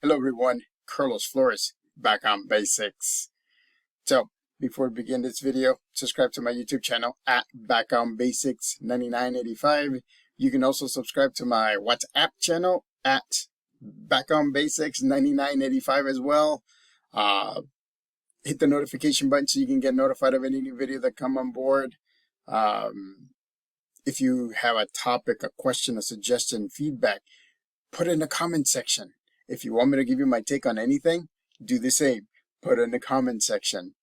Hello everyone, Carlos Flores back on basics. So before we begin this video, subscribe to my YouTube channel at Back on Basics 9985. You can also subscribe to my WhatsApp channel at Back on Basics 9985 as well. Hit the notification button so you can get notified of any new video that come on board. If you have a topic, a question, a suggestion, feedback, put it in the comment section. If you want me to give you my take on anything, do the same. Put it in the comment section.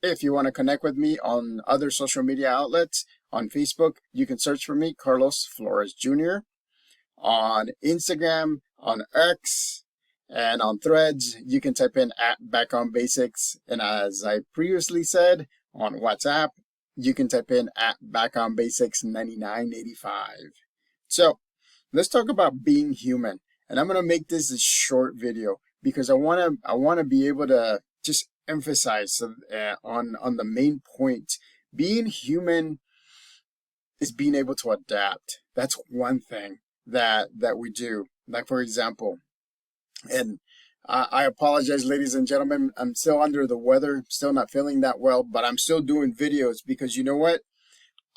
If you want to connect with me on other social media outlets, on Facebook, you can search for me, Carlos Flores Jr. On Instagram, on X, and on Threads, you can type in at Back on Basics. And as I previously said, on WhatsApp, you can type in at Back on Basics 9985. So let's talk about being human. And I'm going to make this a short video because I want to be able to just emphasize on the main point. Being human is being able to adapt. That's one thing that we do. Like, for example, and I apologize, ladies and gentlemen, I'm still under the weather, still not feeling that well, but I'm still doing videos because you know what?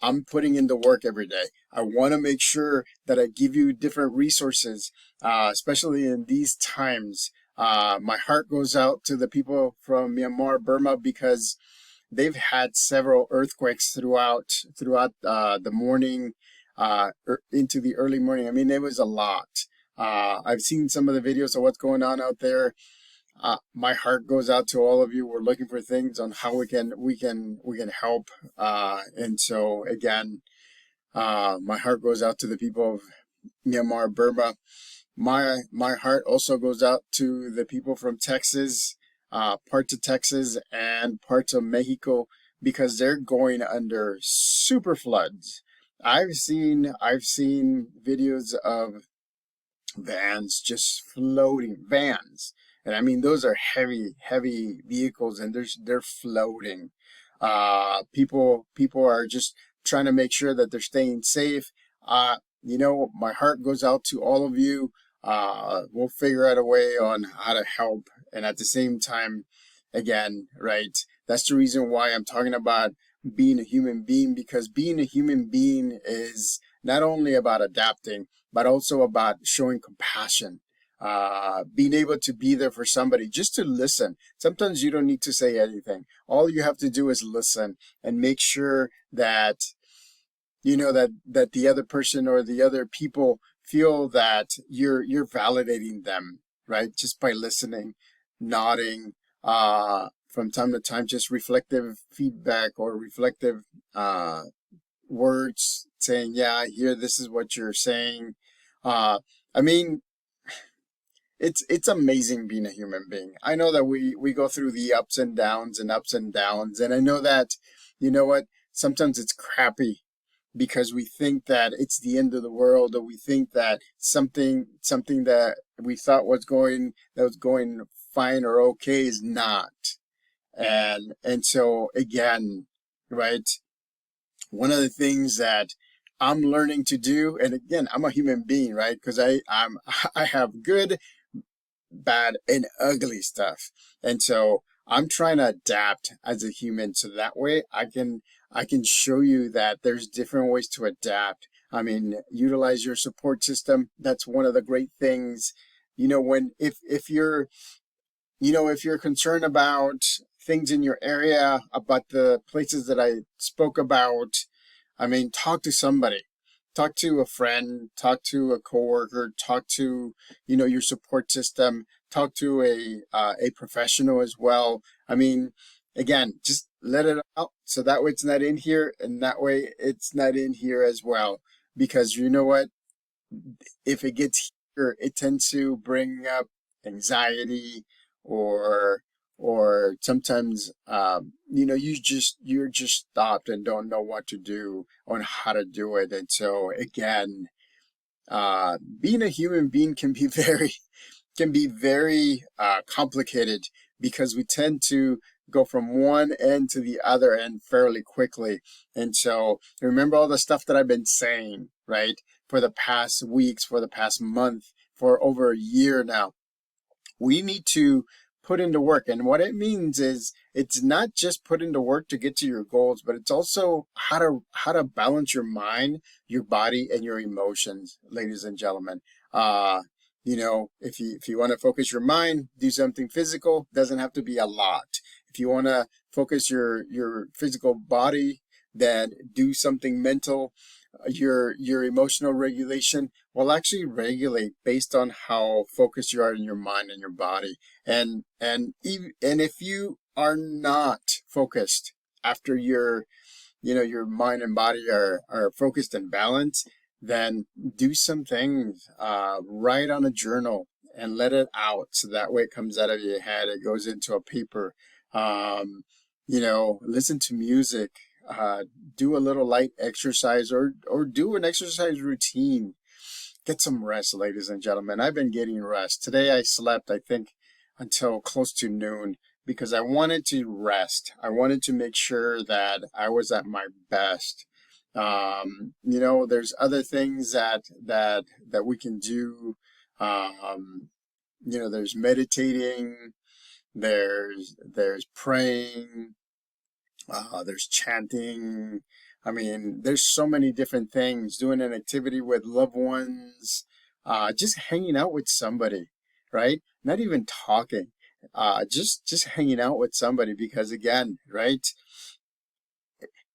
I'm putting in the work every day. I want to make sure that I give you different resources, especially in these times. My heart goes out to the people from Myanmar, Burma, because they've had several earthquakes throughout the morning, into the early morning. I mean, it was a lot. I've seen some of the videos of what's going on out there. My heart goes out to all of you. We're looking for things on how we can help. And so again, my heart goes out to the people of Myanmar, Burma. My heart also goes out to the people from Texas, parts of Texas and parts of Mexico, because they're going under super floods. I've seen videos of vans just floating, vans. And I mean, those are heavy vehicles, and they're floating. People are just trying to make sure that they're staying safe. My heart goes out to all of you. We'll figure out a way on how to help. And at the same time, again, right, that's the reason why I'm talking about being a human being, because being a human being is not only about adapting, but also about showing compassion. Being able to be there for somebody, just to listen. Sometimes you don't need to say anything. All you have to do is listen and make sure that that the other person or the other people feel that you're validating them, right? Just by listening, nodding, from time to time, just reflective feedback or reflective words saying, yeah, I hear this is what you're saying. I mean, it's amazing being a human being. I know that we go through the ups and downs, and I know that, you know what, sometimes it's crappy because we think that it's the end of the world, or we think that something that we thought was going fine or okay is not. And so again, right, one of the things that I'm learning to do, and again, I'm a human being, right? Because I have good, bad, and ugly stuff. And so I'm trying to adapt as a human, so that way I can show you that there's different ways to adapt. I mean, utilize your support system. That's one of the great things. If you're concerned about things in your area, about the places that I spoke about, I mean, talk to somebody. Talk to a friend, talk to a coworker, talk to, your support system, talk to a professional as well. I mean, again, just let it out, so that way it's not in here, and that way it's not in here as well. Because you know what? If it gets here, it tends to bring up anxiety, or sometimes you're just stopped and don't know what to do on how to do it. And so again, being a human being can be very complicated, because we tend to go from one end to the other end fairly quickly. And so remember all the stuff that I've been saying, right, for the past weeks, for the past month, for over a year now. We need to put into work. And what it means is it's not just put into work to get to your goals, but it's also how to balance your mind, your body, and your emotions, ladies and gentlemen. Uh, if you want to focus your mind, do something physical. Doesn't have to be a lot. If you want to focus your physical body, then do something mental. Your emotional regulation will actually regulate based on how focused you are in your mind and your body. And if you are not focused after your mind and body are focused and balanced, then do some things. Write on a journal and let it out, so that way it comes out of your head, it goes into a paper. Listen to music. Do a little light exercise, or do an exercise routine. Get some rest, ladies and gentlemen. I've been getting rest. Today I slept, I think, until close to noon, because I wanted to rest. I wanted to make sure that I was at my best. There's other things that we can do. There's meditating, there's praying, there's chanting. I mean, there's so many different things. Doing an activity with loved ones, just hanging out with somebody, right? Not even talking, just hanging out with somebody. Because again, right?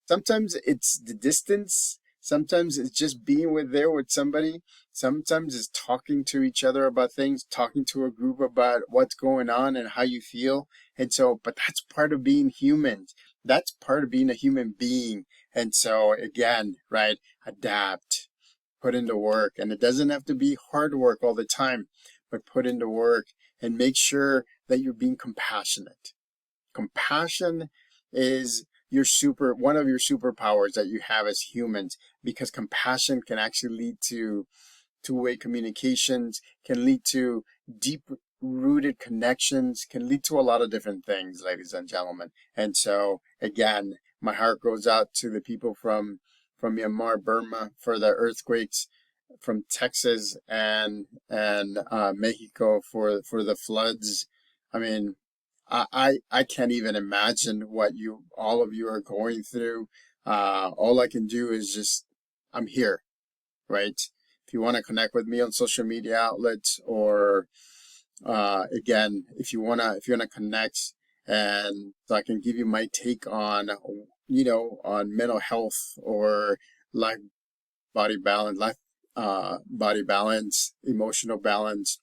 Sometimes it's the distance. Sometimes it's just being with somebody. Sometimes it's talking to each other about things, talking to a group about what's going on and how you feel. But that's part of being human. That's part of being a human being. And so again, right, adapt, put into work. And it doesn't have to be hard work all the time, but put into work and make sure that you're being compassionate. Compassion is one of your superpowers that you have as humans, because compassion can actually lead to two-way communications, can lead to deep rooted connections, can lead to a lot of different things, ladies and gentlemen. And so again, my heart goes out to the people from Myanmar, Burma, for the earthquakes, from Texas and Mexico for the floods. I mean, I can't even imagine what all of you are going through. All I can do is I'm here, right? If you want to connect with me on social media outlets, or again, if you wanna connect, and so I can give you my take on mental health, or life body balance, emotional balance.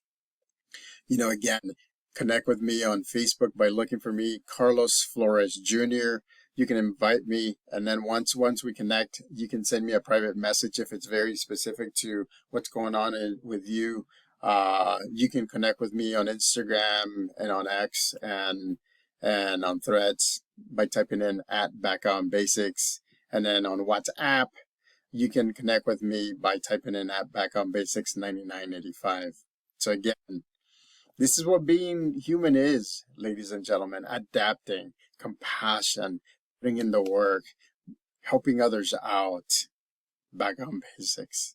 Again, connect with me on Facebook by looking for me, Carlos Flores Jr. You can invite me, and then once we connect, you can send me a private message if it's very specific to what's going on with you. You can connect with me on Instagram and on X and on Threads by typing in @BackOnBasics. And then on WhatsApp, you can connect with me by typing in @BackOnBasics 9985. So again, this is what being human is, ladies and gentlemen. Adapting, compassion, putting in the work, helping others out. Back on basics.